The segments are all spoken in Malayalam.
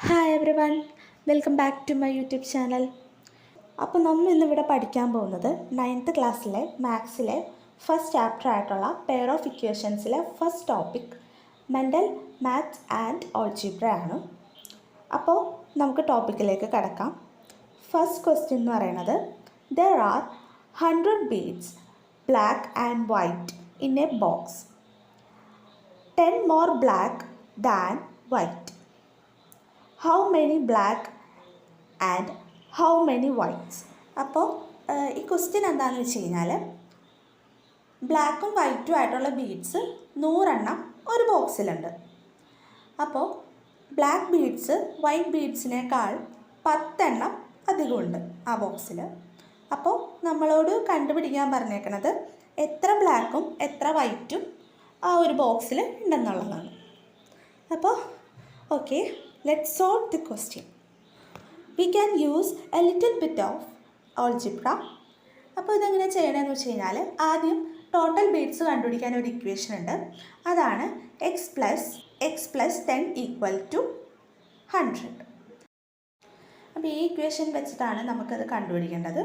Hi everyone, welcome back to my YouTube channel. അപ്പോൾ നമ്മൾ ഇന്നിവിടെ പഠിക്കാൻ പോകുന്നത് 9th ക്ലാസ്സിലെ മാത്സിലെ ഫസ്റ്റ് ചാപ്റ്റർ ആയിട്ടുള്ള പെയർ ഓഫ് ഇക്വേഷൻസിലെ first topic mental maths and algebra ആണ്. അപ്പോൾ നമുക്ക് ടോപ്പിക്കിലേക്ക് കടക്കാം. ഫസ്റ്റ് ക്വസ്റ്റ്യൻ എന്ന് പറയുന്നത് there are 100 beads black and white in a box. 10 more black than white. How many black and how many whites? അപ്പോൾ ഈ ക്വസ്റ്റ്യൻ എന്താണെന്ന് വെച്ച് കഴിഞ്ഞാൽ ബ്ലാക്കും വൈറ്റും ആയിട്ടുള്ള ബീഡ്സ് 100 ഒരു ബോക്സിലുണ്ട്. അപ്പോൾ ബ്ലാക്ക് ബീഡ്സ് വൈറ്റ് ബീഡ്സിനേക്കാൾ 10 അധികമുണ്ട് ആ ബോക്സിൽ. അപ്പോൾ നമ്മളോട് കണ്ടുപിടിക്കാൻ പറഞ്ഞേക്കണത് എത്ര ബ്ലാക്കും എത്ര വൈറ്റും ആ ഒരു ബോക്സിൽ ഉണ്ടെന്നുള്ളതാണ്. അപ്പോൾ okay, let's solve the question. We can use a little bit of algebra. അപ്പോൾ ഇതെങ്ങനെ ചെയ്യണമെന്ന് വെച്ച് കഴിഞ്ഞാൽ ആദ്യം ടോട്ടൽ ബീഡ്സ് കണ്ടുപിടിക്കാൻ ഒരു ഇക്വേഷൻ ഉണ്ട്. അതാണ് x plus 10 equal to 100. അപ്പോൾ ഈ ഇക്വേഷൻ വെച്ചിട്ടാണ് നമുക്കത് കണ്ടുപിടിക്കേണ്ടത്.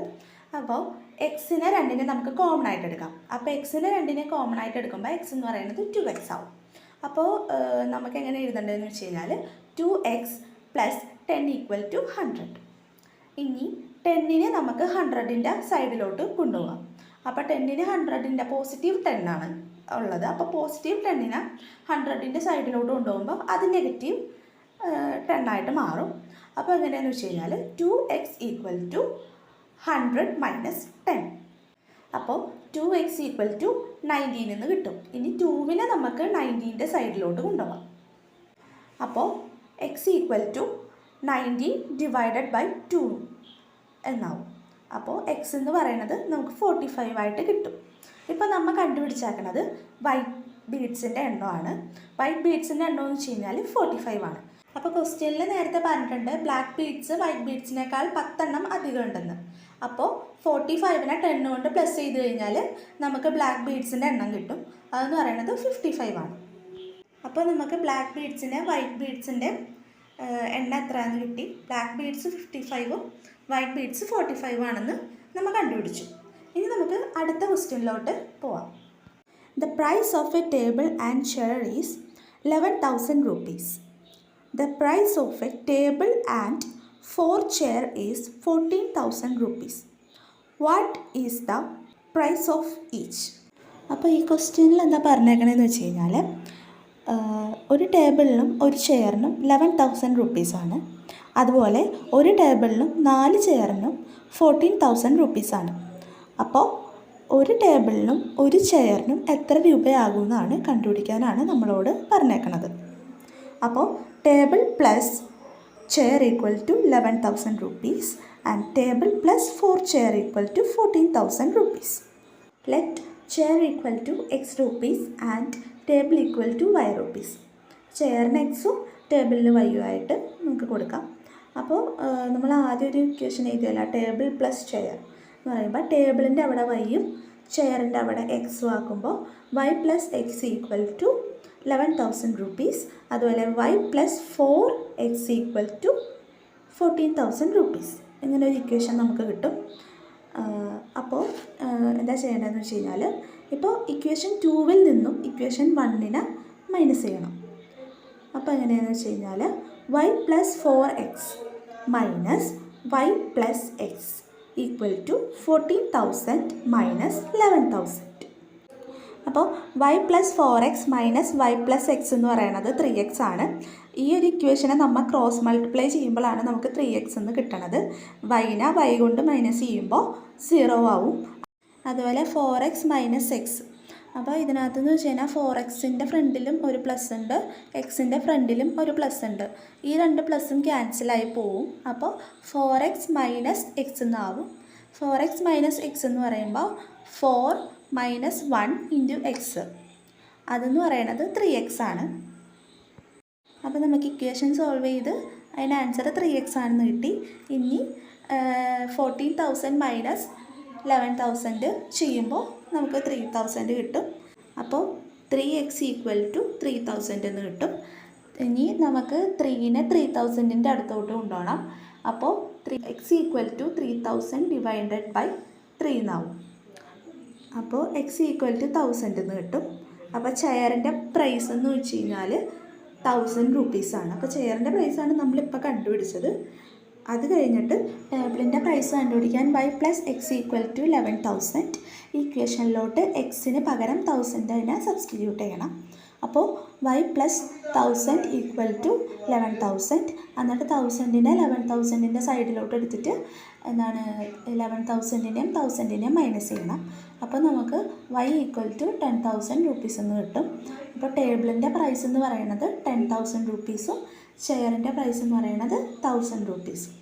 അപ്പോൾ എക്സിനെ രണ്ടിനെ നമുക്ക് കോമൺ ആയിട്ട് എടുക്കാം. അപ്പോൾ എക്സിനെ രണ്ടിനെ കോമൺ ആയിട്ട് എടുക്കുമ്പോൾ എക്സ് എന്ന് പറയുന്നത് 2x ആവും. അപ്പോൾ നമുക്ക് എങ്ങനെ എഴുതേണ്ടതെന്ന് വെച്ച് കഴിഞ്ഞാൽ 2x plus 10 equal to 100. ഇനി 10നെ നമുക്ക് 100ൻ്റെ സൈഡിലോട്ട് കൊണ്ടുപോകാം. അപ്പോൾ 10ന് 100ൻ്റെ പോസിറ്റീവ് 10 ആണ് ഉള്ളത്. അപ്പോൾ പോസിറ്റീവ് 10നെ 100ൻ്റെ സൈഡിലോട്ട് കൊണ്ടുപോകുമ്പോൾ അത് നെഗറ്റീവ് 10 ആയിട്ട് മാറും. അപ്പോൾ എങ്ങനെയാണെന്ന് വെച്ച് കഴിഞ്ഞാൽ 2x equal to 100 minus 10. അപ്പോൾ 2x equal to 19 എന്ന് കിട്ടും. ഇനി 2വിനെ നമുക്ക് 19ൻ്റെ സൈഡിലോട്ട് കൊണ്ടുപോകാം. അപ്പോൾ x equal to 19 divided by 2 എന്നാവും. അപ്പോൾ x എന്ന് പറയുന്നത് നമുക്ക് 45 ആയിട്ട് കിട്ടും. ഇപ്പോൾ നമ്മൾ കണ്ടുപിടിച്ചേക്കുന്നത് വൈറ്റ് ബീഡ്സിൻ്റെ എണ്ണമാണ്. വൈറ്റ് ബീഡ്സിൻ്റെ എണ്ണം എന്ന് വെച്ച് കഴിഞ്ഞാൽ 45 ആണ്. അപ്പോൾ ക്വസ്റ്റ്യനിൽ നേരത്തെ പറഞ്ഞിട്ടുണ്ട് ബ്ലാക്ക് ബീഡ്സ് വൈറ്റ് ബീഡ്സിനേക്കാൾ 10 അധികം ഉണ്ടെന്ന്. അപ്പോൾ 45നെ 10 കൊണ്ട് പ്ലസ് ചെയ്ത് കഴിഞ്ഞാൽ നമുക്ക് ബ്ലാക്ക് ബീഡ്സിൻ്റെ എണ്ണം കിട്ടും. അതെന്ന് പറയുന്നത് 55 ആണ്. അപ്പോൾ നമുക്ക് ബ്ലാക്ക് ബീഡ്സിൻ്റെ വൈറ്റ് ബീഡ്സിൻ്റെ എണ്ണം എത്രയാണെന്ന് കിട്ടി. ബ്ലാക്ക് ബീഡ്സ് 55ഉം വൈറ്റ് ബീഡ്സ് 45 ആണെന്ന് നമ്മൾ കണ്ടുപിടിച്ചു. ഇനി നമുക്ക് അടുത്ത ക്വസ്റ്റ്യനിലോട്ട് പോവാം. The price of a table and chair is 11,000 rupees. The price of a table and 4 chair is 14,000 rupees. What is the price of each? അപ്പോൾ ഈ ക്വസ്റ്റ്യനിൽ എന്താ പറഞ്ഞേക്കണതെന്ന് വെച്ച് കഴിഞ്ഞാൽ ഒരു ടേബിളിനും ഒരു ചെയറിനും 11,000 rupees-ആണ്. അതുപോലെ ഒരു ടേബിളിനും 4 ചെയറിനും 14,000 rupees-ആണ്. അപ്പോൾ ഒരു ടേബിളിനും ഒരു ചെയറിനും എത്ര രൂപയാകുമെന്നാണ് കണ്ടുപിടിക്കാനാണ് നമ്മളോട് പറഞ്ഞേക്കണത്. അപ്പോൾ table plus chair equal to 11,000 rupees and table plus 4 chair equal to 14,000 rupees. Let chair equal to x rupees and table equal to y rupees. ചെയറിന് എക്സും ടേബിളിന് വൈയും ആയിട്ട് നമുക്ക് കൊടുക്കാം. അപ്പോൾ നമ്മൾ ആദ്യം ഒരു ഇക്വേഷൻ എഴുതിയല്ല, ടേബിൾ പ്ലസ് ചെയർ എന്ന് പറയുമ്പോൾ ടേബിളിൻ്റെ അവിടെ വൈയും ചെയറിൻ്റെ അവിടെ എക്സും ആക്കുമ്പോൾ y plus x equal to 11,000 rupees. അതുപോലെ y plus 4x equal to 14,000 rupees. ഇങ്ങനെ ഒരു ഇക്വേഷൻ നമുക്ക് കിട്ടും. അപ്പോൾ എന്താ ചെയ്യേണ്ടതെന്ന് വെച്ച് കഴിഞ്ഞാൽ ഇപ്പോൾ ഇക്വേഷൻ 2വിൽ നിന്നും ഇക്വേഷൻ 1നെ മൈനസ് ചെയ്യണം. അപ്പോൾ എങ്ങനെയാണെന്ന് വെച്ച് കഴിഞ്ഞാൽ y plus 4x minus y plus x equal to 14,000 minus 11,000. അപ്പോൾ y plus 4x minus y plus x എന്ന് പറയുന്നത് 3x ആണ്. ഈ ഒരു ഇക്വേഷനെ നമ്മൾ ക്രോസ് മൾട്ടിപ്ലൈ ചെയ്യുമ്പോഴാണ് നമുക്ക് 3x എന്ന് കിട്ടണത്. y കൊണ്ട് മൈനസ് ചെയ്യുമ്പോൾ 0 ആവും. അതുപോലെ 4x മൈനസ് എക്സ്, അപ്പോൾ ഇതിനകത്തെന്ന് വെച്ച് കഴിഞ്ഞാൽ 4xൻ്റെ ഫ്രണ്ടിലും ഒരു പ്ലസ് ഉണ്ട്, എക്സിൻ്റെ ഫ്രണ്ടിലും ഒരു പ്ലസ് ഉണ്ട്. ഈ രണ്ട് പ്ലസ്സും ക്യാൻസലായി പോവും. അപ്പോൾ 4x മൈനസ് എക്സ് എന്നാവും. 4x മൈനസ് എക്സ് എന്ന് പറയുമ്പോൾ 4 മൈനസ് 1 ഇൻറ്റു എക്സ്, അതെന്ന് പറയുന്നത് 3x ആണ്. അപ്പോൾ നമുക്ക് ഇക്വേഷൻ സോൾവ് ചെയ്ത് അതിൻ്റെ ആൻസർ 3x ആണെന്ന് കിട്ടി. ഇനി 14,000 മൈനസ് 11,000 ചെയ്യുമ്പോൾ നമുക്ക് 3,000 കിട്ടും. അപ്പോൾ 3x ഈക്വൽ ടു 3,000 എന്ന് കിട്ടും. ഇനി നമുക്ക് 3നെ 3000ൻ്റെ അടുത്തോട്ട് കൊണ്ടുപോകണം. അപ്പോൾ x equal to 3000 divided by 3 എന്നാവും. അപ്പോൾ എക്സ് ഈക്വൽ ടു 1000 എന്ന് കിട്ടും. അപ്പോൾ ചെയറിൻ്റെ പ്രൈസ് എന്ന് വെച്ച് കഴിഞ്ഞാൽ 1000 റുപ്പീസാണ്. അപ്പോൾ ചെയറിൻ്റെ പ്രൈസാണ് നമ്മളിപ്പോൾ കണ്ടുപിടിച്ചത്. അത് കഴിഞ്ഞിട്ട് ടേബിളിൻ്റെ പ്രൈസ് കണ്ടുപിടിക്കാൻ y plus x equal to 11,000 ഇക്വേഷനിലോട്ട് എക്സിന് പകരം 1000 അതിനെ സബ്സ്റ്റിറ്റ്യൂട്ട് ചെയ്യണം. അപ്പോൾ y പ്ലസ് 1000 ഈക്വൽ ടു 11,000. എന്നിട്ട് 1000നെ 11,000ൻ്റെ സൈഡിലോട്ട് എടുത്തിട്ട് 11,000ൻ്റെയും 1000ൻ്റെയും മൈനസ് ചെയ്യണം. അപ്പോൾ നമുക്ക് y ഈക്വൽ ടു 10,000 റുപ്പീസ് എന്ന് കിട്ടും. അപ്പോൾ ടേബിളിൻ്റെ പ്രൈസ് എന്ന് പറയുന്നത് 10,000 റുപ്പീസും ചെയറിൻ്റെ പ്രൈസ് എന്ന് പറയുന്നത് 1000 റുപ്പീസും.